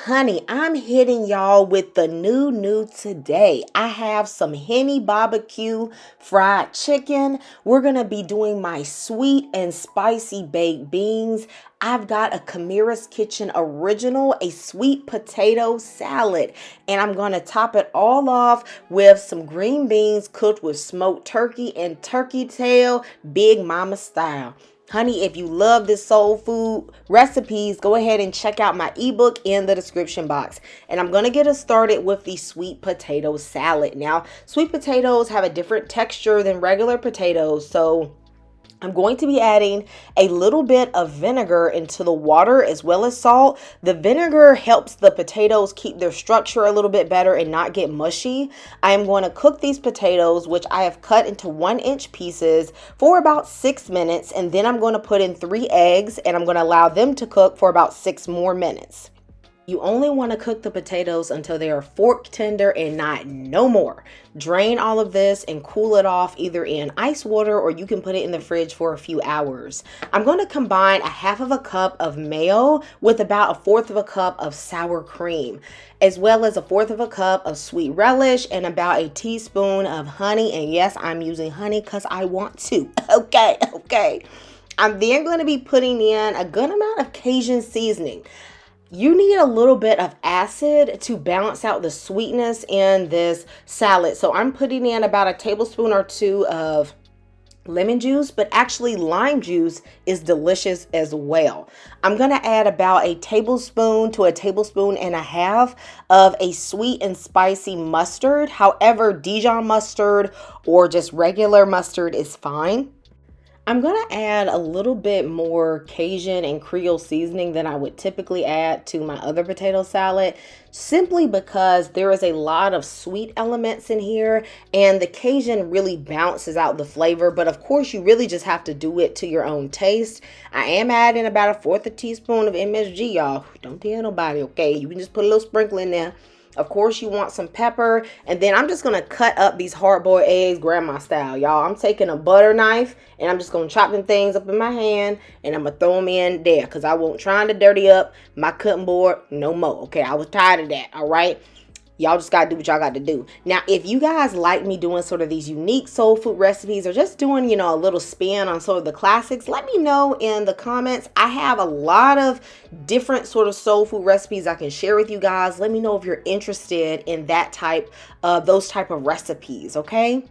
Honey, I'm hitting y'all with the new today. I have some Henny BBQ fried chicken. We're going to be doing my sweet and spicy baked beans. I've got a Kamira's Kitchen original, a sweet potato salad, and I'm going to top it all off with some green beans cooked with smoked turkey and turkey tail, Big Mama style. Honey, if you love this soul food recipes, go ahead and check out my ebook in the description box. And I'm going to get us started with the sweet potato salad. Now, sweet potatoes have a different texture than regular potatoes, so I'm going to be adding a little bit of vinegar into the water as well as salt. The vinegar helps the potatoes keep their structure a little bit better and not get mushy. I am going to cook these potatoes, which I have cut into 1-inch pieces, for about 6 minutes. And then I'm going to put in 3 eggs and I'm going to allow them to cook for about 6 more minutes. You only want to cook the potatoes until they are fork tender and not no more. Drain all of this and cool it off either in ice water or you can put it in the fridge for a few hours. I'm going to combine a 1/2 cup of mayo with about 1/4 cup of sour cream, as well as 1/4 cup of sweet relish and about a teaspoon of honey. And yes, I'm using honey because I want to. Okay. I'm then going to be putting in a good amount of Cajun seasoning. You need a little bit of acid to balance out the sweetness in this salad. So I'm putting in about a tablespoon or 2 of lemon juice, but actually lime juice is delicious as well. I'm going to add about a tablespoon to a tablespoon and a half of a sweet and spicy mustard. However, Dijon mustard or just regular mustard is fine. I'm going to add a little bit more Cajun and Creole seasoning than I would typically add to my other potato salad, simply because there is a lot of sweet elements in here and the Cajun really balances out the flavor. But of course, you really just have to do it to your own taste. I am adding about 1/4 teaspoon of MSG, y'all. Don't tell nobody, okay? You can just put a little sprinkle in there. Of course, you want some pepper. And then I'm just going to cut up these hard-boiled eggs grandma style, y'all. I'm taking a butter knife and I'm just going to chop them things up in my hand and I'm going to throw them in there because I won't trying to dirty up my cutting board no more. Okay, I was tired of that, all right? Y'all just got to do what y'all got to do. Now, if you guys like me doing sort of these unique soul food recipes or just doing, a little spin on sort of the classics, let me know in the comments. I have a lot of different sort of soul food recipes I can share with you guys. Let me know if you're interested in those type of recipes, okay?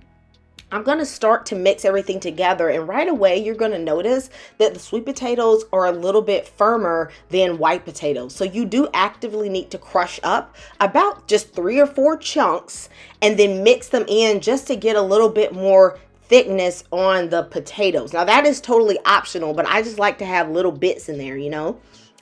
I'm going to start to mix everything together, and right away you're going to notice that the sweet potatoes are a little bit firmer than white potatoes. So you do actively need to crush up about just 3 or 4 chunks and then mix them in just to get a little bit more thickness on the potatoes. Now that is totally optional, but I just like to have little bits in there,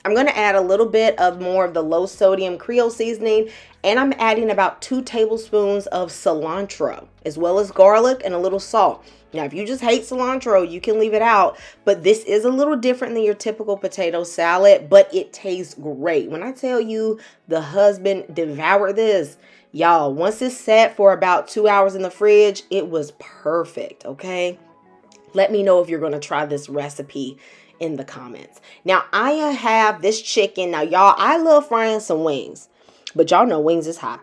I'm going to add a little bit of more of the low sodium Creole seasoning, and I'm adding about 2 tablespoons of cilantro, as well as garlic and a little salt. Now, if you just hate cilantro, you can leave it out, but this is a little different than your typical potato salad, but it tastes great. When I tell you the husband devoured this, y'all, once it's set for about 2 hours in the fridge, it was perfect, okay? Let me know if you're going to try this recipe in the comments. Now, I have this chicken. Now, y'all, I love frying some wings, but y'all know wings is hot.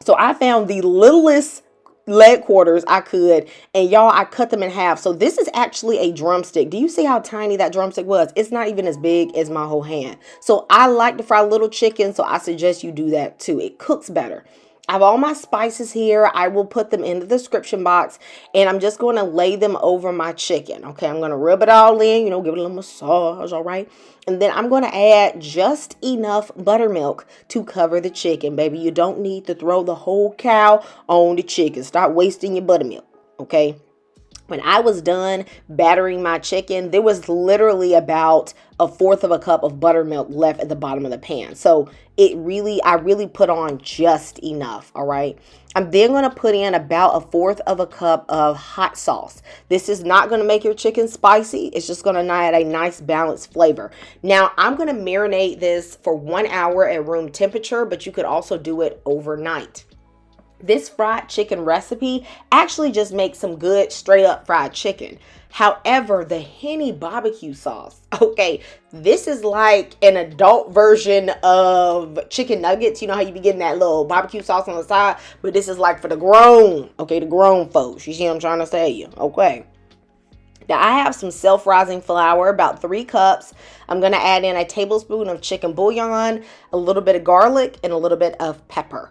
So I found the littlest leg quarters I could, and y'all, I cut them in half. So this is actually a drumstick. Do you see how tiny that drumstick was? It's not even as big as my whole hand. So I like to fry little chicken, so I suggest you do that too. It cooks better. I have all my spices here. I will put them in the description box, and I'm just going to lay them over my chicken. Okay, I'm going to rub it all in, give it a little massage, all right? And then I'm going to add just enough buttermilk to cover the chicken, baby. You don't need to throw the whole cow on the chicken. Stop wasting your buttermilk, okay? When I was done battering my chicken, there was literally about 1/4 cup of buttermilk left at the bottom of the pan. So I really put on just enough, all right? I'm then going to put in about 1/4 cup of hot sauce. This is not going to make your chicken spicy. It's just going to add a nice balanced flavor. Now, I'm going to marinate this for 1 hour at room temperature, but you could also do it overnight. This fried chicken recipe actually just makes some good straight up fried chicken. However, the Henny barbecue sauce, okay, this is like an adult version of chicken nuggets. You know how you be getting that little barbecue sauce on the side, but this is like for the grown, okay, the grown folks. You see what I'm trying to tell you? Okay. Now I have some self-rising flour, about 3 cups. I'm going to add in a tablespoon of chicken bouillon, a little bit of garlic, and a little bit of pepper.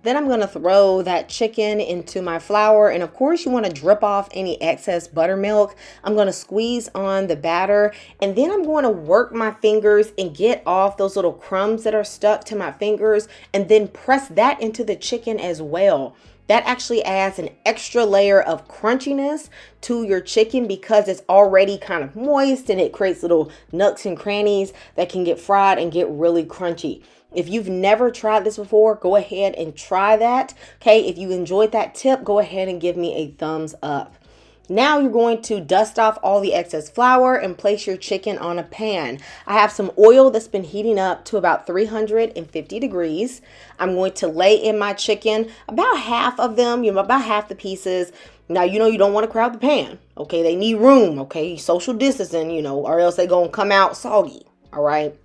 Then I'm going to throw that chicken into my flour. And of course, you want to drip off any excess buttermilk. I'm going to squeeze on the batter. And then I'm going to work my fingers and get off those little crumbs that are stuck to my fingers. And then press that into the chicken as well. That actually adds an extra layer of crunchiness to your chicken because it's already kind of moist, and it creates little nooks and crannies that can get fried and get really crunchy. If you've never tried this before, go ahead and try that. Okay, if you enjoyed that tip, go ahead and give me a thumbs up. Now you're going to dust off all the excess flour and place your chicken on a pan. I have some oil that's been heating up to about 350 degrees. I'm going to lay in my chicken, about half of them, about half the pieces. Now, you don't want to crowd the pan. Okay, they need room. Okay, social distancing, or else they're going to come out soggy. All right.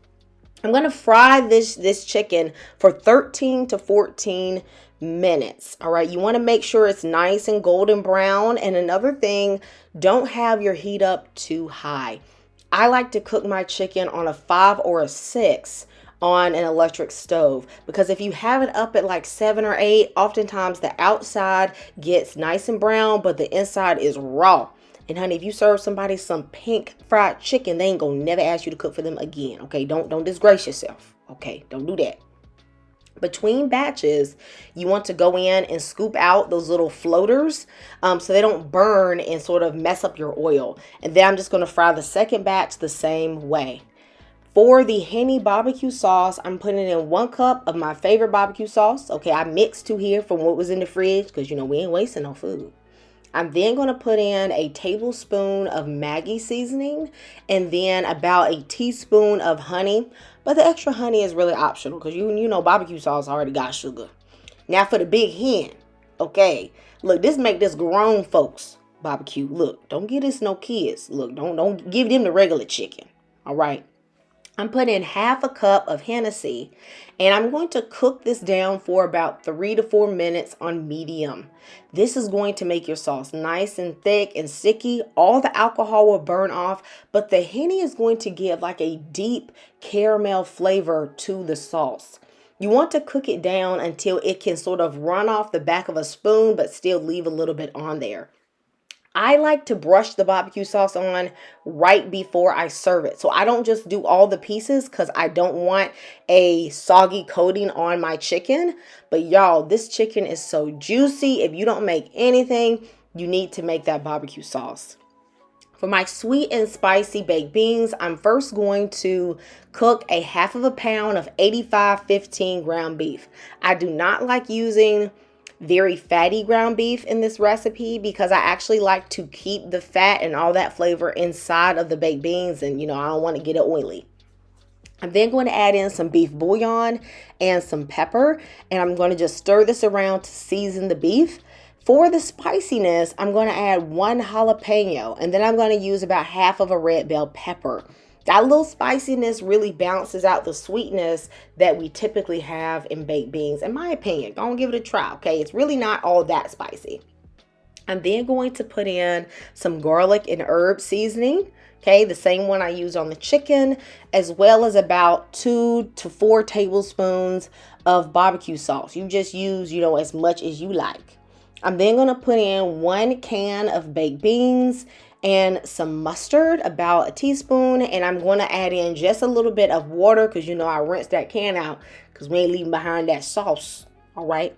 I'm going to fry this chicken for 13 to 14 minutes. All right. You want to make sure it's nice and golden brown. And another thing, don't have your heat up too high. I like to cook my chicken on a 5 or a 6 on an electric stove, because if you have it up at like 7 or 8, oftentimes the outside gets nice and brown, but the inside is raw. And honey, if you serve somebody some pink fried chicken, they ain't gonna never ask you to cook for them again. Okay, don't disgrace yourself. Okay, don't do that. Between batches, you want to go in and scoop out those little floaters so they don't burn and sort of mess up your oil. And then I'm just going to fry the second batch the same way. For the Henny barbecue sauce, I'm putting in 1 cup of my favorite barbecue sauce. Okay, I mixed 2 here from what was in the fridge because, we ain't wasting no food. I'm then going to put in a tablespoon of Maggi seasoning and then about a teaspoon of honey. But the extra honey is really optional because you know barbecue sauce already got sugar. Now for the big hen. Okay, look, this make this grown folks barbecue. Look, don't give this no kids. Look, don't give them the regular chicken. All right. I'm putting in half a cup of Hennessy, and I'm going to cook this down for about 3 to 4 minutes on medium. This is going to make your sauce nice and thick and sticky. All the alcohol will burn off, but the Henny is going to give like a deep caramel flavor to the sauce. You want to cook it down until it can sort of run off the back of a spoon, but still leave a little bit on there. I like to brush the barbecue sauce on right before I serve it. So I don't just do all the pieces because I don't want a soggy coating on my chicken. But y'all, this chicken is so juicy. If you don't make anything, you need to make that barbecue sauce. For my sweet and spicy baked beans, I'm first going to cook a 1/2 pound of 85/15 ground beef. I do not like using very fatty ground beef in this recipe because I actually like to keep the fat and all that flavor inside of the baked beans, and I don't want to get it oily. I'm then going to add in some beef bouillon and some pepper, and I'm going to just stir this around to season the beef. For the spiciness, I'm going to add 1 jalapeno, and then I'm going to use about 1/2 of a red bell pepper. That little spiciness really balances out the sweetness that we typically have in baked beans, in my opinion. Go and give it a try, okay? It's really not all that spicy. I'm then going to put in some garlic and herb seasoning, okay? The same one I use on the chicken, as well as about 2 to 4 tablespoons of barbecue sauce. You just use, as much as you like. I'm then going to put in 1 can of baked beans and some mustard, about a teaspoon, and I'm going to add in just a little bit of water because I rinsed that can out because we ain't leaving behind that sauce. All right,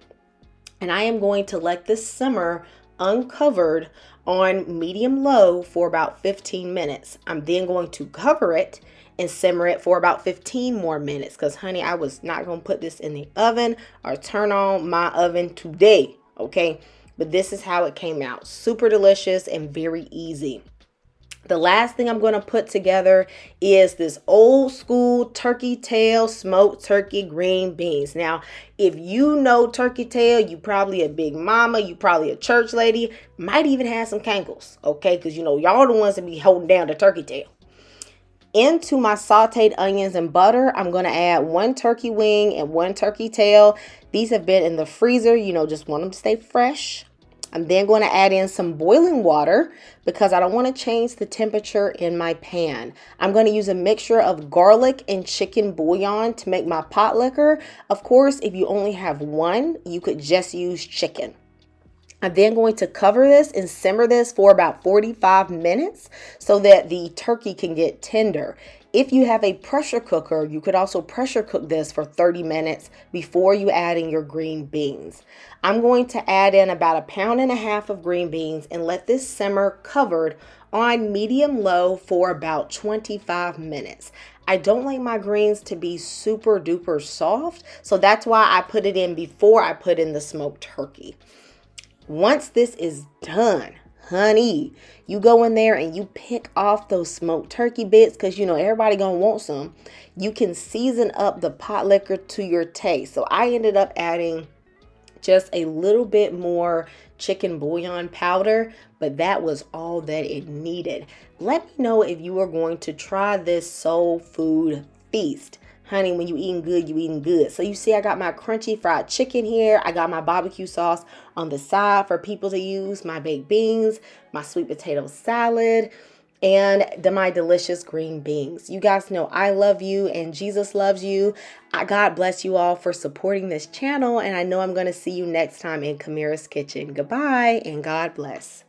and I am going to let this simmer uncovered on medium low for about 15 minutes. I'm then going to cover it and simmer it for about 15 more minutes because, honey, I was not going to put this in the oven or turn on my oven today. Okay, but this is how it came out. Super delicious and very easy. The last thing I'm going to put together is this old school turkey tail smoked turkey green beans. Now, if you know turkey tail, you probably a big mama, you probably a church lady, might even have some cankles, okay? Because you know, y'all the ones that be holding down the turkey tail. Into my sauteed onions and butter, I'm going to add 1 turkey wing and 1 turkey tail. These have been in the freezer, you know, just want them to stay fresh. I'm then going to add in some boiling water because I don't want to change the temperature in my pan. I'm going to use a mixture of garlic and chicken bouillon to make my pot liquor. Of course, if you only have one, you could just use chicken. I'm then going to cover this and simmer this for about 45 minutes so that the turkey can get tender. If you have a pressure cooker, you could also pressure cook this for 30 minutes before you add in your green beans. I'm going to add in about 1.5 pounds of green beans and let this simmer covered on medium-low for about 25 minutes. I don't like my greens to be super duper soft, so that's why I put it in before I put in the smoked turkey. Once this is done, honey, you go in there and you pick off those smoked turkey bits because, you know, everybody gonna want some. You can season up the pot liquor to your taste. So I ended up adding just a little bit more chicken bouillon powder, but that was all that it needed. Let me know if you are going to try this soul food feast. Honey, when you eating good, you eating good. So you see I got my crunchy fried chicken here. I got my barbecue sauce on the side for people to use, my baked beans, my sweet potato salad, and my delicious green beans. You guys know I love you and Jesus loves you. God bless you all for supporting this channel, and I know I'm going to see you next time in Kamira's Kitchen. Goodbye and God bless.